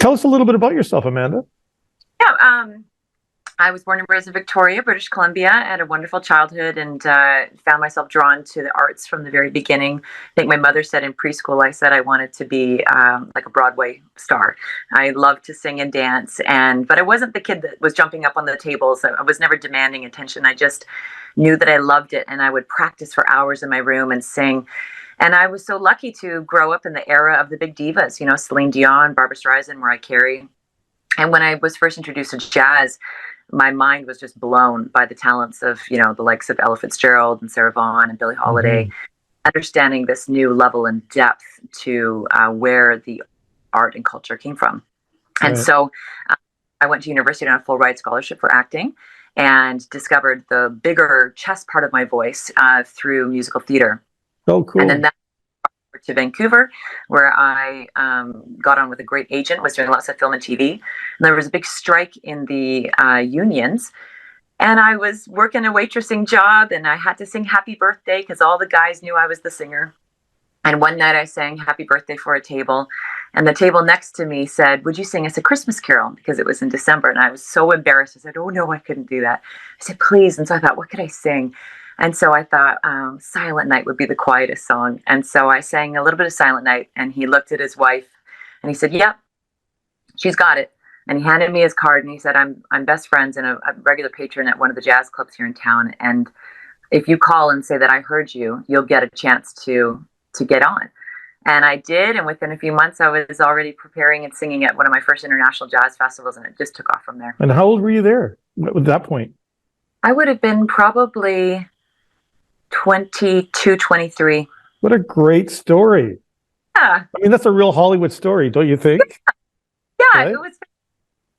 Tell us a little bit about yourself, Amanda. Yeah, I was born and raised in Victoria, British Columbia. I had a wonderful childhood and found myself drawn to the arts from the very beginning. I think my mother said in preschool, I said I wanted to be like a Broadway star. I loved to sing and dance, but I wasn't the kid that was jumping up on the tables. I was never demanding attention. I just knew that I loved it, and I would practice for hours in my room and sing. And I was so lucky to grow up in the era of the big divas, Celine Dion, Barbra Streisand, Mariah Carey. And when I was first introduced to jazz, my mind was just blown by the talents of, the likes of Ella Fitzgerald and Sarah Vaughan and Billie Holiday, understanding this new level and depth to where the art and culture came from. Right. And so I went to university on a full ride scholarship for acting and discovered the bigger chest part of my voice through musical theater. Oh, cool. And then that to Vancouver, where I got on with a great agent, was doing lots of film and TV. And there was a big strike in the unions. And I was working a waitressing job, and I had to sing Happy Birthday because all the guys knew I was the singer. And one night I sang Happy Birthday for a table. And the table next to me said, would you sing us a Christmas carol? Because it was in December. And I was so embarrassed. I said, oh, no, I couldn't do that. I said, please. And so I thought, what could I sing? And so I thought Silent Night would be the quietest song. And so I sang a little bit of Silent Night, and he looked at his wife and he said, yep, she's got it. And he handed me his card and he said, I'm best friends and a regular patron at one of the jazz clubs here in town. And if you call and say that I heard you, you'll get a chance to get on. And I did. And within a few months, I was already preparing and singing at one of my first international jazz festivals. And it just took off from there. And how old were you there at that point? I would have been probably 22, 23. What a great story. Yeah. I mean, that's a real Hollywood story, don't you think? Yeah, Right? it was.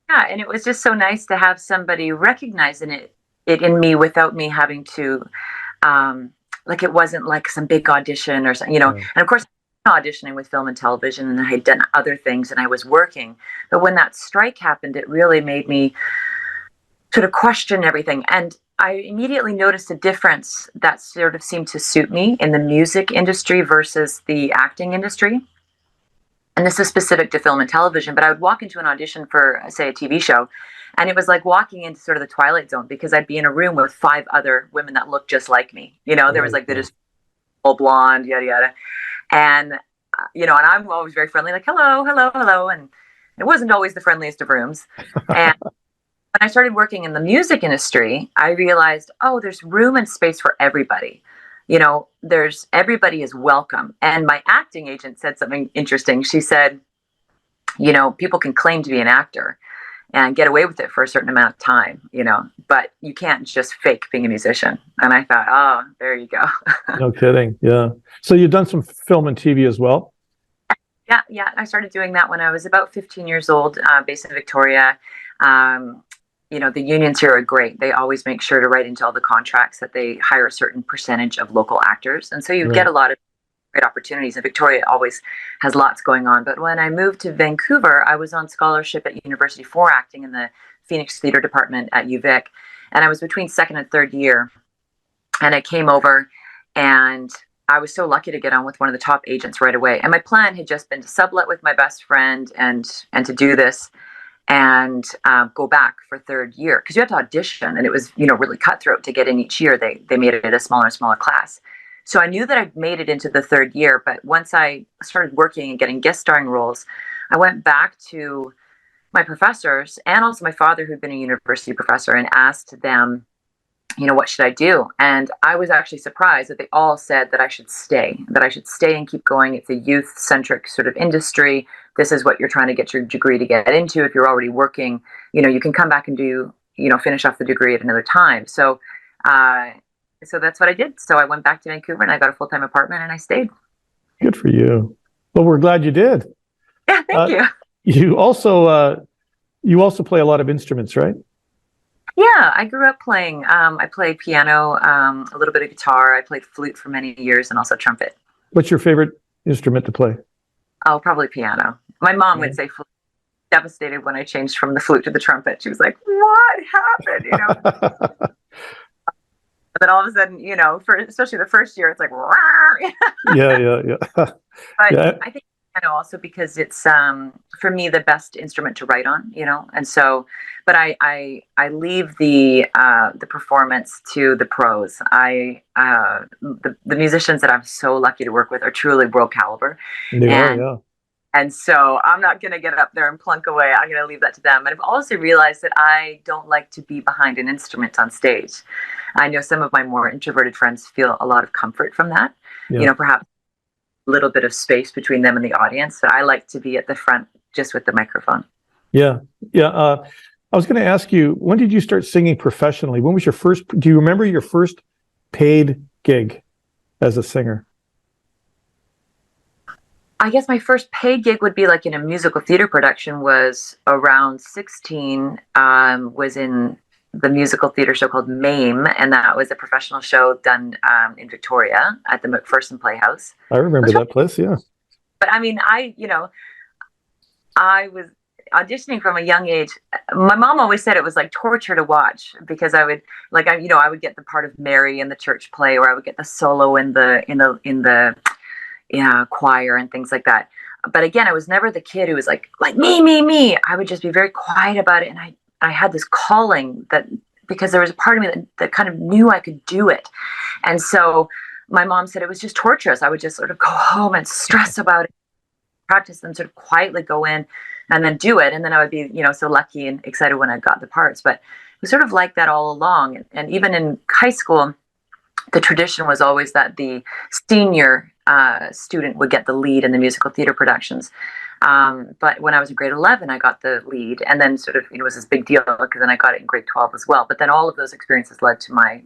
Yeah, and it was just so nice to have somebody recognizing it in me without me having to, like it wasn't like some big audition or something, Yeah. And of course, auditioning with film and television, and I had done other things, and I was working. But when that strike happened, it really made me sort of question everything. And I immediately noticed a difference that sort of seemed to suit me in the music industry versus the acting industry. And this is specific to film and television, but I would walk into an audition for, say, a TV show, and it was like walking into sort of the Twilight Zone, because I'd be in a room with 5 other women that looked just like me. There was like the just full blonde, yada, yada. And, and I'm always very friendly, like, hello, hello, hello. And it wasn't always the friendliest of rooms. And when I started working in the music industry, I realized, there's room and space for everybody. Everybody is welcome. And my acting agent said something interesting. She said, people can claim to be an actor and get away with it for a certain amount of time, but you can't just fake being a musician. And I thought, there you go. No kidding. Yeah. So you've done some film and TV as well? Yeah. I started doing that when I was about 15 years old, based in Victoria. The unions here are great. They always make sure to write into all the contracts that they hire a certain percentage of local actors. And so you get a lot of great opportunities. And Victoria always has lots going on. But when I moved to Vancouver, I was on scholarship at university for acting in the Phoenix Theatre Department at UVic. And I was between second and third year. And I came over, and I was so lucky to get on with one of the top agents right away. And my plan had just been to sublet with my best friend and to do this and go back for third year, because you had to audition, and it was really cutthroat to get in each year. They made it a smaller and smaller class. So I knew that I'd made it into the third year, but once I started working and getting guest starring roles, I went back to my professors and also my father, who'd been a university professor, and asked them, what should I do? And I was actually surprised that they all said that I should stay and keep going. It's a youth-centric sort of industry. This is what you're trying to get your degree to get into. If you're already working, you can come back and do, finish off the degree at another time. So that's what I did. So I went back to Vancouver, and I got a full-time apartment, and I stayed. Good for you. Well, we're glad you did. Yeah, thank you. You also play a lot of instruments, right? Yeah, I grew up playing. I played piano, a little bit of guitar. I played flute for many years, and also trumpet. What's your favorite instrument to play? Oh, probably piano. My mom would say flute. Devastated when I changed from the flute to the trumpet. She was like, "What happened?" But then all of a sudden, especially the first year, it's like, yeah. But Yeah. I think piano also because it's for me the best instrument to write on, and so, but I leave the performance to the pros. The musicians that I'm so lucky to work with are truly world caliber, They are, and yeah. and so I'm not going to get up there and plunk away. I'm going to leave that to them. And I've also realized that I don't like to be behind an instrument on stage. I know some of my more introverted friends feel a lot of comfort from that, Yeah. perhaps a little bit of space between them and the audience. So I like to be at the front just with the microphone. Yeah. Yeah. I was going to ask you, when did you start singing professionally? When was do you remember your first paid gig as a singer? I guess my first paid gig would be like in a musical theater production was around 16, was in the musical theater show called MAME, and that was a professional show done in Victoria at the McPherson Playhouse. I remember that place, yeah. But I mean, I was auditioning from a young age. My mom always said it was like torture to watch because I would I would get the part of Mary in the church play, or I would get the solo in the choir and things like that. But again, I was never the kid who was like me. I would just be very quiet about it, and I had this calling that because there was a part of me that kind of knew I could do it, and so my mom said it was just torturous. I would just sort of go home and stress about it, practice, and sort of quietly go in and then do it, and then I would be so lucky and excited when I got the parts. But it was sort of like that all along, and even in high school, the tradition was always that the senior student would get the lead in the musical theater productions. But when I was in grade 11, I got the lead, and then sort of it was this big deal because then I got it in grade 12 as well. But then all of those experiences led to my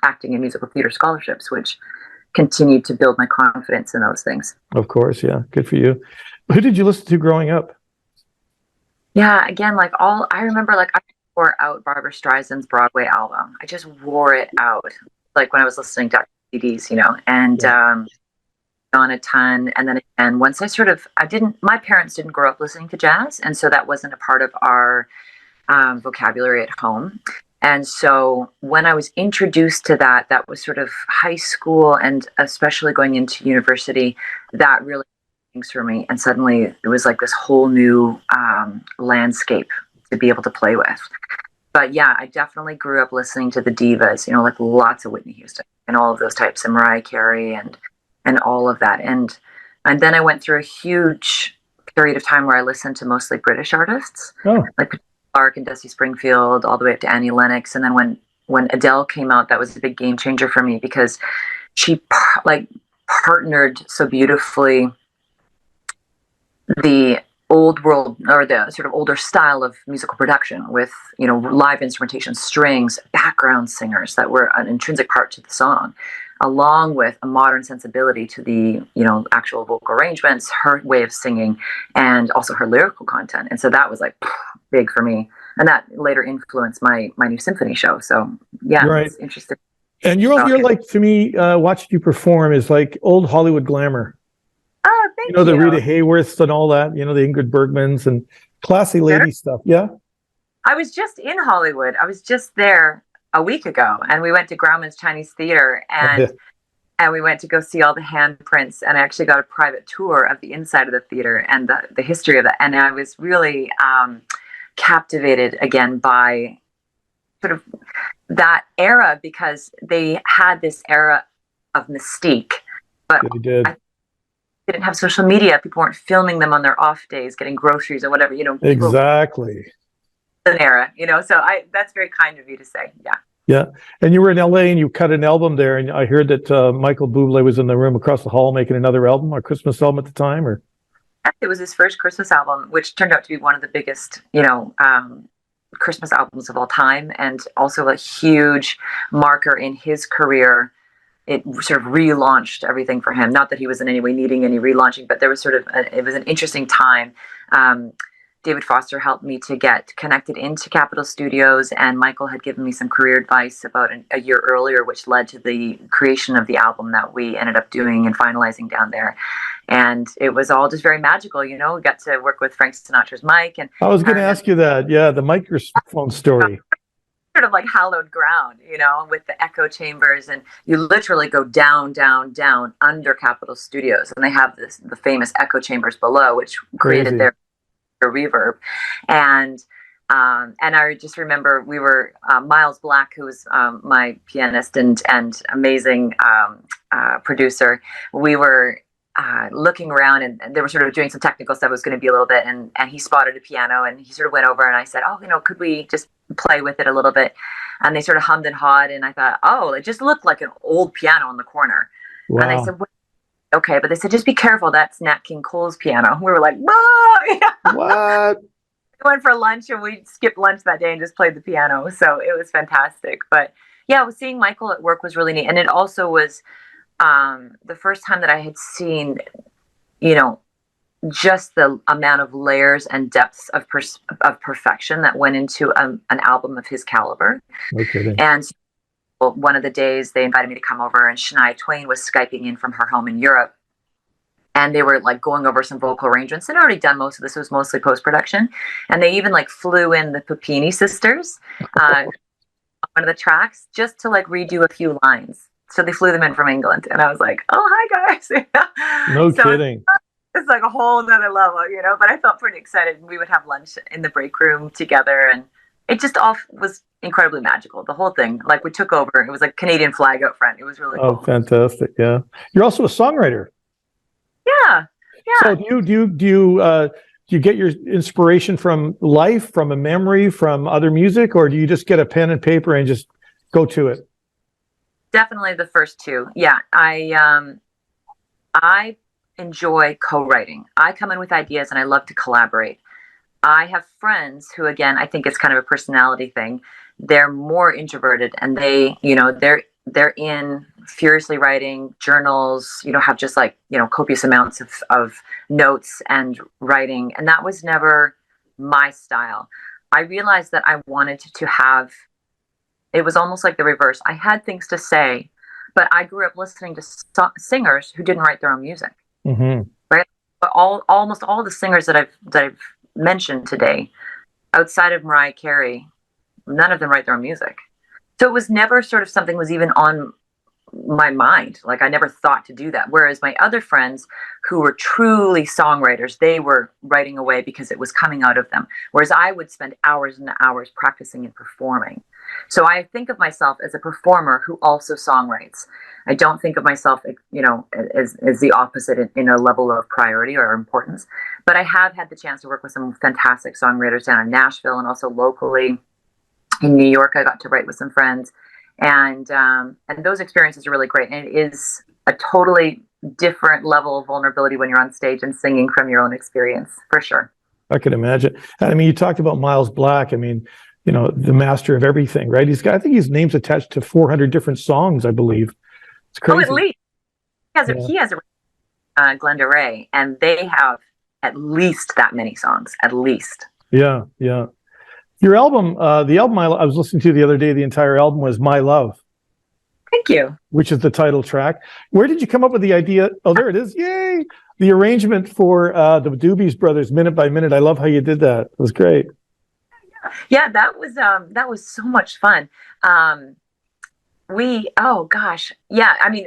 acting and musical theater scholarships, which continued to build my confidence in those things. Of course, yeah. Good for you. Who did you listen to growing up? Yeah, again, I remember I wore out Barbara Streisand's Broadway album. I just wore it out, like when I was listening to CDs, and on a ton. And then again, once my parents didn't grow up listening to jazz, and so that wasn't a part of our vocabulary at home. And so when I was introduced to that was sort of high school, and especially going into university, that really things for me. And suddenly it was like this whole new landscape to be able to play with. But yeah, I definitely grew up listening to the divas, like lots of Whitney Houston and all of those types, and Mariah Carey and all of that. And then I went through a huge period of time where I listened to mostly British artists, like Clark and Dusty Springfield, all the way up to Annie Lennox. And then when Adele came out, that was a big game changer for me because she partnered so beautifully the old world, or the sort of older style of musical production with live instrumentation, strings, background singers that were an intrinsic part to the song, along with a modern sensibility to the actual vocal arrangements, her way of singing, and also her lyrical content. And so that was big for me, and that later influenced my new symphony show. So yeah, right. It's interesting. And you're like, to me, watching you perform is like old Hollywood glamour. Oh, thank you. The Rita Hayworths and all that, the Ingrid Bergmans and classy lady stuff. Yeah. I was just in Hollywood. I was just there a week ago, and we went to Grauman's Chinese Theater, and we went to go see all the handprints, and I actually got a private tour of the inside of the theater and the history of that. And I was really captivated again by sort of that era, because they had this era of mystique, but they did. They didn't have social media. People weren't filming them on their off days, getting groceries or whatever, Exactly. An era, so that's very kind of you to say. Yeah. Yeah. And you were in LA and you cut an album there. And I heard that Michael Bublé was in the room across the hall making another album, a Christmas album at the time, or? It was his first Christmas album, which turned out to be one of the biggest, Christmas albums of all time. And also a huge marker in his career. It sort of relaunched everything for him. Not that he was in any way needing any relaunching, but there was it was an interesting time. David Foster helped me to get connected into Capitol Studios, and Michael had given me some career advice about a year earlier, which led to the creation of the album that we ended up doing and finalizing down there. And it was all just very magical, we got to work with Frank Sinatra's mic. And I was going to ask you that. Yeah, the microphone story. sort of like hallowed ground, with the echo chambers, and you literally go down, down, down under Capitol Studios, and they have the famous echo chambers below, which created Crazy. their reverb, and I just remember we were Miles Black, who was my pianist and amazing producer. We were looking around, and they were sort of doing some technical stuff. It was going to be a little bit, and he spotted a piano, and he sort of went over, and I said, "Oh, could we just play with it a little bit?" And they sort of hummed and hawed, and I thought, "Oh, it just looked like an old piano in the corner." Wow. And I said, "Okay," but they said, "Just be careful. That's Nat King Cole's piano." We were like, "Whoa!" What? We went for lunch, and we skipped lunch that day and just played the piano. So it was fantastic. But yeah, seeing Michael at work was really neat. And it also was the first time that I had seen, just the amount of layers and depths of perfection that went into an album of his caliber. No kidding. And one of the days they invited me to come over, and Shania Twain was Skyping in from her home in Europe. And they were like going over some vocal arrangements. They'd already done most of this. It was mostly post-production. And they even like flew in the Papini sisters on one of the tracks just to like redo a few lines. So they flew them in from England. And I was like, "Oh, hi guys." No kidding. It's like a whole nother level, but I felt pretty excited. We would have lunch in the break room together, and it just all was incredibly magical. The whole thing, like we took over. It was like Canadian flag out front. It was really cool. Oh, fantastic. Yeah. You're also a songwriter. Yeah. So do you get your inspiration from life, from a memory, from other music, or do you just get a pen and paper and just go to it? Definitely the first two. Yeah. I enjoy co-writing. I come in with ideas, and I love to collaborate. I have friends who, again, I think it's kind of a personality thing. They're more introverted, and they're in furiously writing journals, have just like, copious amounts of notes and writing. And that was never my style. I realized that I wanted to have, it was almost like the reverse. I had things to say, but I grew up listening to singers who didn't write their own music. Mm-hmm. Right. But almost all the singers that I've mentioned today, outside of Mariah Carey, none of them write their own music. So it was never sort of something was even on my mind. Like I never thought to do that. Whereas my other friends who were truly songwriters, they were writing away because it was coming out of them. Whereas I would spend hours and hours practicing and performing. So I think of myself as a performer who also songwrites. I don't think of myself, as the opposite in a level of priority or importance. But I have had the chance to work with some fantastic songwriters down in Nashville, and also locally in New York. I got to write with some friends, and those experiences are really great. And it is a totally different level of vulnerability when you're on stage and singing from your own experience, for sure. I could imagine. I mean, you talked about Miles Black. I mean, the master of everything, right? I think his name's attached to 400 different songs, I believe. It's crazy. Oh, at least he has a Glenda Ray, and they have at least that many songs, at least. Yeah. Your album, the album I was listening to the other day, the entire album was My Love. Thank you. Which is the title track. Where did you come up with the idea? Oh, there it is. Yay. The arrangement for the Doobies Brothers, Minute by Minute. I love how you did that. It was great. Yeah, that was so much fun. Oh gosh. Yeah, I mean,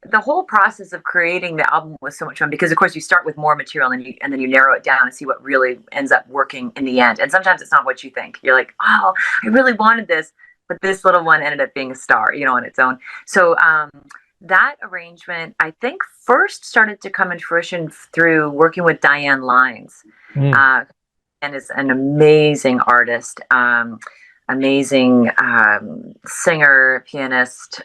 the whole process of creating the album was so much fun because, of course, you start with more material and then you narrow it down and see what really ends up working in the end. And sometimes it's not what you think. You're like, "Oh, I really wanted this, but this little one ended up being a star, on its own." So that arrangement, I think, first started to come into fruition through working with Diane Lines, and is an amazing artist, amazing singer, pianist,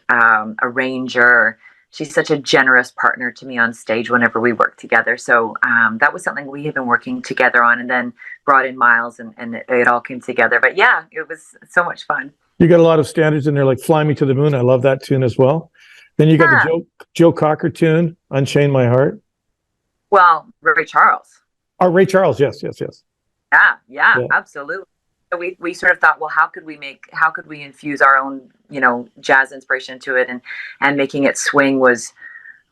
arranger. She's such a generous partner to me on stage whenever we work together. So that was something we had been working together on, and then brought in Miles, and it all came together. But yeah, it was so much fun. You got a lot of standards in there, like Fly Me to the Moon. I love that tune as well. Then you got the Joe Cocker tune, Unchain My Heart. Well, Ray Charles. Oh, Ray Charles. Yes. Yeah, absolutely. So we sort of thought, well, how could we infuse our own, jazz inspiration into it, and making it swing was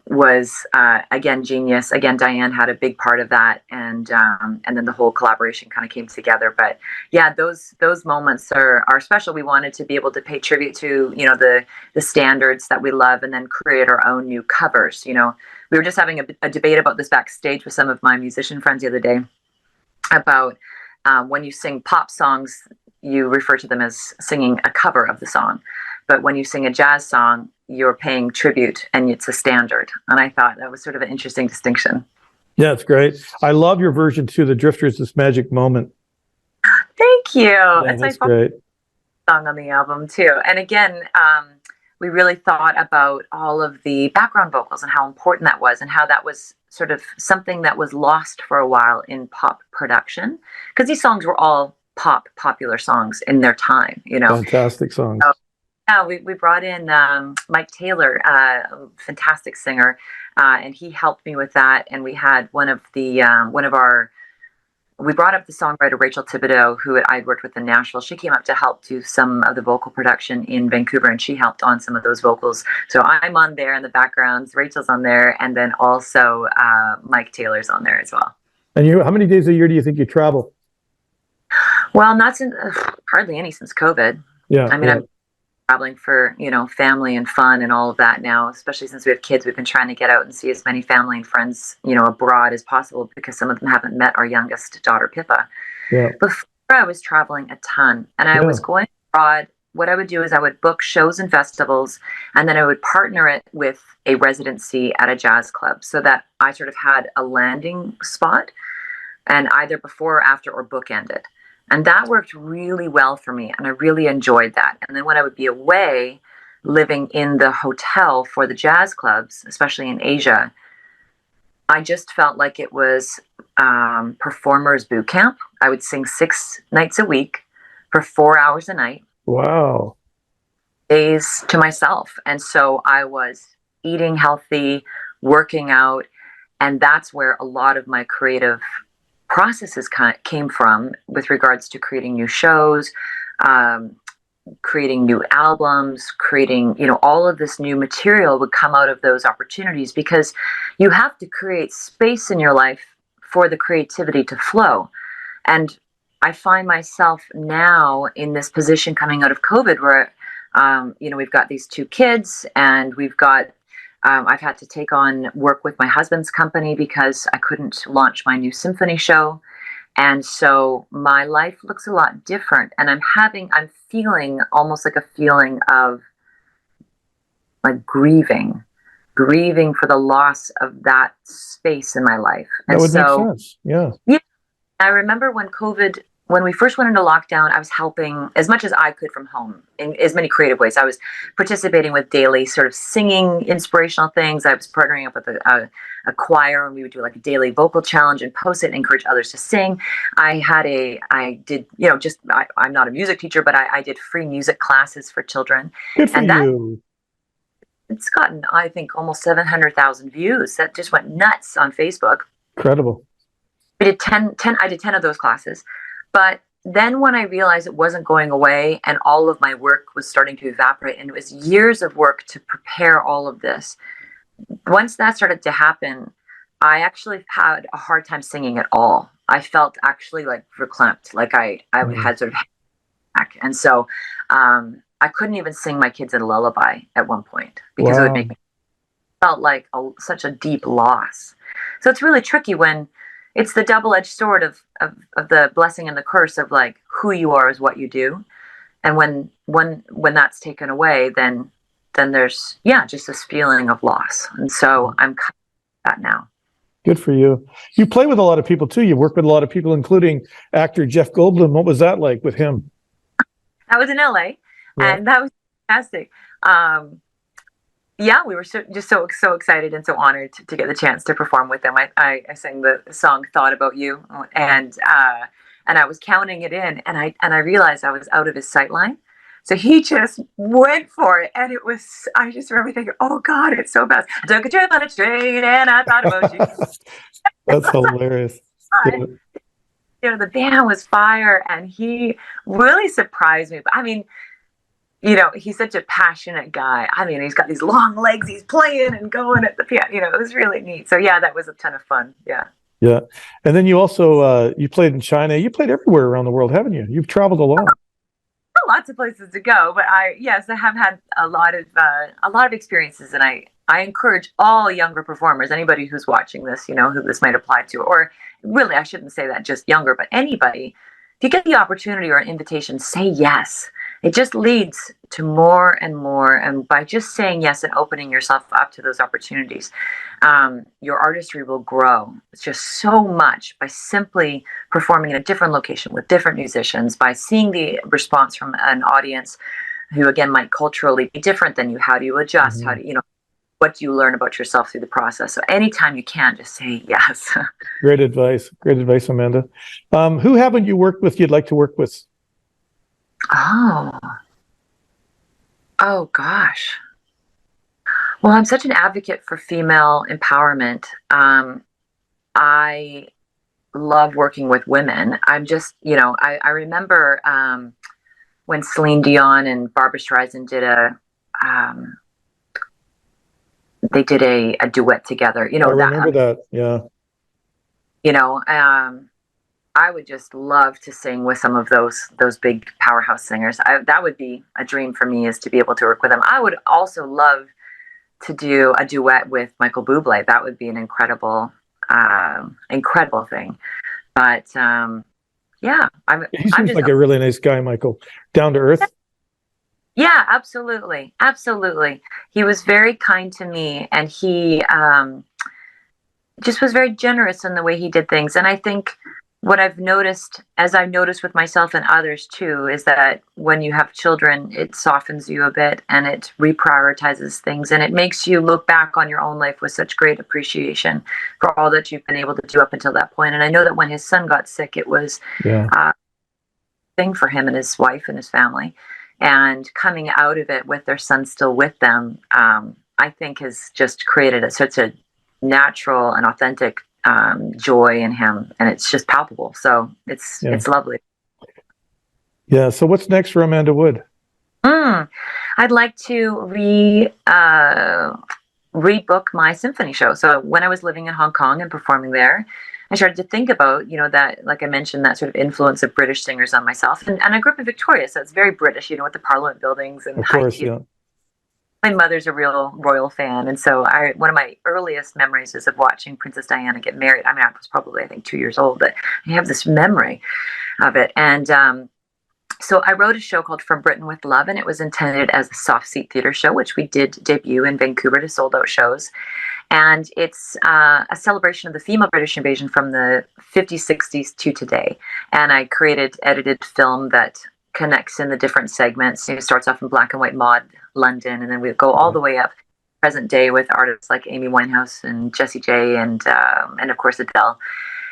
was again genius. Again, Diane had a big part of that, and then the whole collaboration kind of came together. But yeah, those moments are special. We wanted to be able to pay tribute to the standards that we love, and then create our own new covers. We were just having a debate about this backstage with some of my musician friends the other day about when you sing pop songs, you refer to them as singing a cover of the song. But when you sing a jazz song, you're paying tribute and it's a standard. And I thought that was sort of an interesting distinction. Yeah, it's great. I love your version too, The Drifters, This Magic Moment. Thank you. Yeah, that's great. Song on the album too. And again, we really thought about all of the background vocals and how important that was, and how that was sort of something that was lost for a while in pop production, because these songs were all popular songs in their time, Fantastic songs. So, yeah, we brought in Mike Taylor, a fantastic singer, and he helped me with that. And we had we brought up the songwriter Rachel Thibodeau, who I'd worked with in Nashville. She came up to help do some of the vocal production in Vancouver, and she helped on some of those vocals. So I'm on there in the backgrounds, Rachel's on there, and then also Mike Taylor's on there as well. And how many days a year do you think you travel? Well, not since hardly any since COVID. Yeah, I mean, I'm traveling for family and fun and all of that now, especially since we have kids. We've been trying to get out and see as many family and friends abroad as possible, because some of them haven't met our youngest daughter Pippa. Yeah. Before, I was traveling a ton, and I was going abroad. What I would do is I would book shows and festivals, and then I would partner it with a residency at a jazz club, so that I sort of had a landing spot, and either before or after, or bookended. And that worked really well for me, and I really enjoyed that. And then when I would be away, living in the hotel for the jazz clubs, especially in Asia, I just felt like it was performers boot camp. I would sing 6 nights a week for 4 hours a night. Wow. Days to myself. And so I was eating healthy, working out, and that's where a lot of my creative processes came from, with regards to creating new shows, creating new albums, creating, all of this new material would come out of those opportunities, because you have to create space in your life for the creativity to flow. And I find myself now in this position coming out of COVID where, we've got these 2 kids, and we've got I've had to take on work with my husband's company because I couldn't launch my new symphony show. And so my life looks a lot different. And I'm feeling almost like a feeling of like grieving for the loss of that space in my life. And that would make sense. Yeah. Yeah. I remember when we first went into lockdown, I was helping as much as I could from home in as many creative ways. I was participating with daily sort of singing inspirational things. I was partnering up with a choir, and we would do like a daily vocal challenge and post it and encourage others to sing. I'm not a music teacher, but I did free music classes for children. Good for you. It's gotten, I think, almost 700,000 views. That just went nuts on Facebook. Incredible. I did 10 of those classes. But then when I realized it wasn't going away, and all of my work was starting to evaporate, and it was years of work to prepare all of this, once that started to happen, I actually had a hard time singing at all. I felt actually like verklempt, like I had sort of back. And so I couldn't even sing my kids a lullaby at one point, because it would make me felt like such a deep loss. So it's really tricky when it's the double-edged sword of the blessing and the curse of like who you are is what you do. And when that's taken away, then there's just this feeling of loss. And so I'm kind of that now. Good for you. You play with a lot of people too. You work with a lot of people, including actor Jeff Goldblum. What was that like with him? I was in LA, and that was fantastic. We were just so excited and so honored to get the chance to perform with them. I sang the song "Thought About You," and I was counting it in, and I realized I was out of his sight line. So he just went for it, and I just remember thinking, "Oh God, it's so bad." I took a trip on a train, and I thought about you. That's hilarious. The band was fire, and he really surprised me. I mean, he's such a passionate guy. I mean, he's got these long legs. He's playing and going at the piano. It was really neat. So yeah, that was a ton of fun. Yeah. Yeah. And then you also you played in China. You played everywhere around the world, haven't you? You've traveled a lot. Lots of places to go, but I have had a lot of experiences, and I encourage all younger performers, anybody who's watching this, who this might apply to, or really I shouldn't say that just younger, but anybody, if you get the opportunity or an invitation, say yes. It just leads to more and more, and by just saying yes and opening yourself up to those opportunities, your artistry will grow. It's just so much by simply performing in a different location with different musicians, by seeing the response from an audience who, again, might culturally be different than you. How do you adjust? Mm-hmm. How do what do you learn about yourself through the process? So anytime you can, just say yes. Great advice, Amanda. Who haven't you worked with you'd like to work with? Oh gosh. Well, I'm such an advocate for female empowerment. I love working with women. I'm just, I remember when Celine Dion and Barbra Streisand did a duet together. I remember that. Yeah. I would just love to sing with some of those big powerhouse singers. That would be a dream for me, is to be able to work with them. I would also love to do a duet with Michael Bublé. That would be an incredible thing. But yeah, He seems like a really nice guy, Michael. Down to earth. Yeah, absolutely, absolutely. He was very kind to me, and he just was very generous in the way he did things. And I think what I've noticed, as I've noticed with myself and others too, is that when you have children, it softens you a bit, and it reprioritizes things, and it makes you look back on your own life with such great appreciation for all that you've been able to do up until that point. And I know that when his son got sick, it was a thing for him and his wife and his family. And coming out of it with their son still with them, I think has just created such a natural and authentic joy in him, and it's just palpable. So it's lovely. Yeah. So what's next for Amanda Wood? I'd like to rebook my symphony show. So when I was living in Hong Kong and performing there, I started to think about, that, like I mentioned, that sort of influence of British singers on myself. And I grew up in Victoria, so it's very British, with the Parliament buildings and of course, yeah. My mother's a real royal fan, and so one of my earliest memories is of watching Princess Diana get married. I mean, I was probably, I think, 2 years old, but I have this memory of it. And so I wrote a show called From Britain with Love, and it was intended as a soft seat theater show, which we did debut in Vancouver to sold out shows. And it's a celebration of the female British invasion from the 50s, 60s to today. And I edited film that connects in the different segments. It starts off in black and white mod London, and then we go all the way up present day with artists like Amy Winehouse and Jessie J and of course Adele.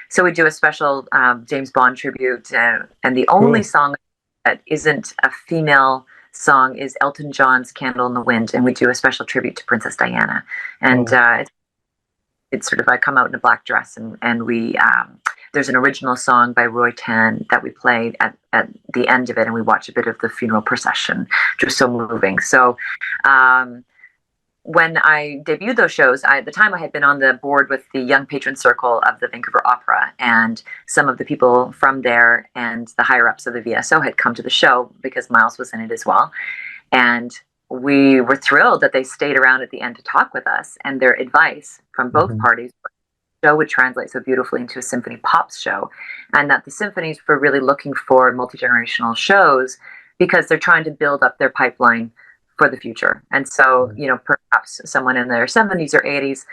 So we do a special James Bond tribute, and the only song that isn't a female song is Elton John's Candle in the Wind, and we do a special tribute to Princess Diana. And it's sort of, I come out in a black dress, and we there's an original song by Roy Tan that we played at the end of it, and we watch a bit of the funeral procession, which was so moving. So when I debuted those shows, at the time I had been on the board with the Young Patron Circle of the Vancouver Opera, and some of the people from there and the higher-ups of the VSO had come to the show because Miles was in it as well. And we were thrilled that they stayed around at the end to talk with us, and their advice from both parties, the show would translate so beautifully into a symphony pops show, and that the symphonies were really looking for multi-generational shows because they're trying to build up their pipeline for the future. And so, perhaps someone in their 70s or 80s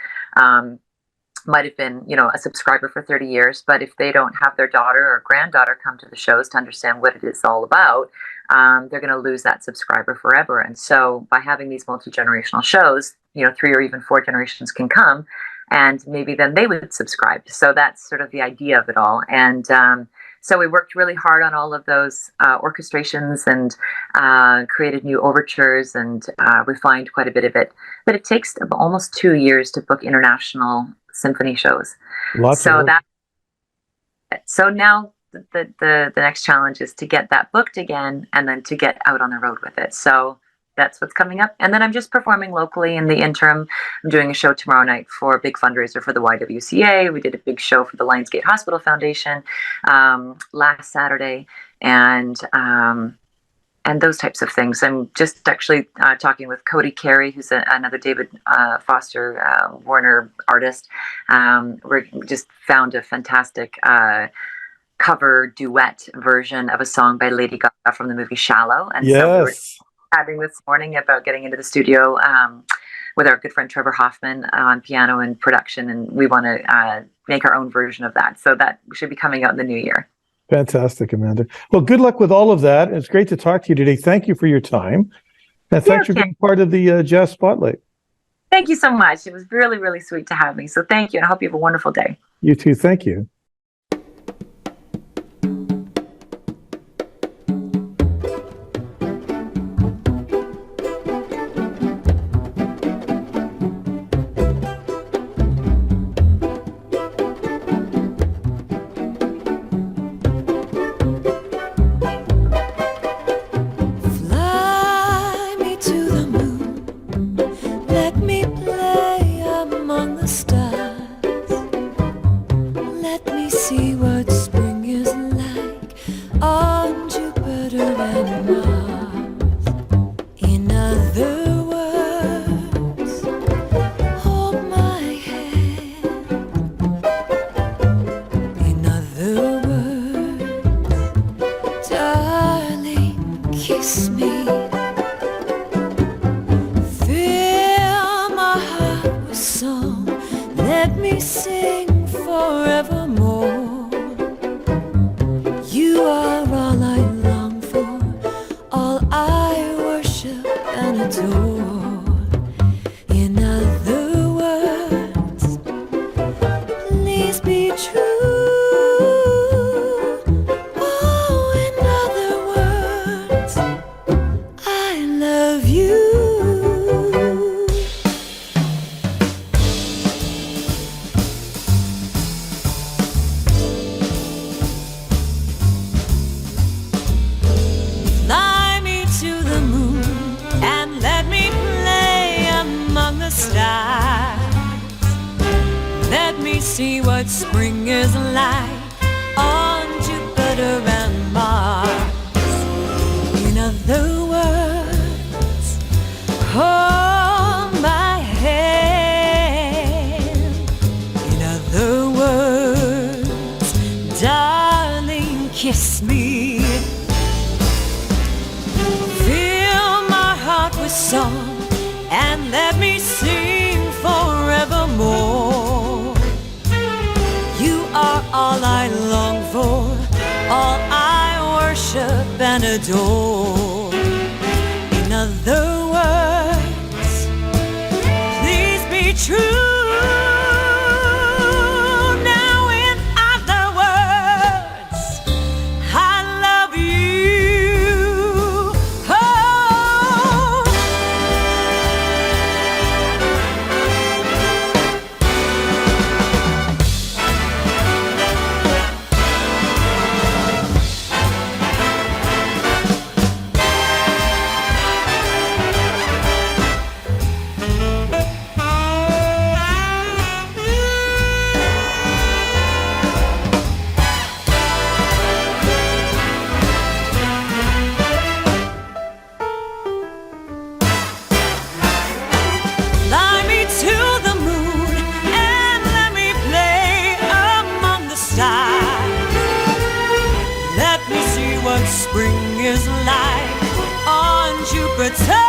might have been, a subscriber for 30 years, but if they don't have their daughter or granddaughter come to the shows to understand what it is all about, they're going to lose that subscriber forever. And so by having these multi-generational shows, 3 or even 4 generations can come, and maybe then they would subscribe. So that's sort of the idea of it all. And so we worked really hard on all of those orchestrations, and created new overtures, and refined quite a bit of it. But it takes almost 2 years to book international symphony shows. So now the next challenge is to get that booked again and then to get out on the road with it. So that's what's coming up. And then I'm just performing locally in the interim. I'm doing a show tomorrow night for a big fundraiser for the YWCA. We did a big show for the Lionsgate Hospital Foundation last Saturday, and those types of things. I'm just actually talking with Cody Carey, who's another David Foster Warner artist. We just found a fantastic cover duet version of a song by Lady Gaga from the movie Shallow. And so we were chatting this morning about getting into the studio with our good friend Trevor Hoffman on piano and production, and we want to make our own version of that. So that should be coming out in the new year. Fantastic, Amanda. Well, good luck with all of that. It's great to talk to you today. Thank you for your time. And thanks for being part of the Jazz Spotlight. Thank you so much. It was really, really sweet to have me. So thank you, and I hope you have a wonderful day. You too. Thank you. See what spring is like on Jupiter and Mars. In other words, hold my hand. In other words, darling, kiss me. Fill my heart with song and let me sing forevermore. All I long for, all I worship and adore. In other words, please be true. Now, in other words, I love you. Oh. Spring is like on Jupiter.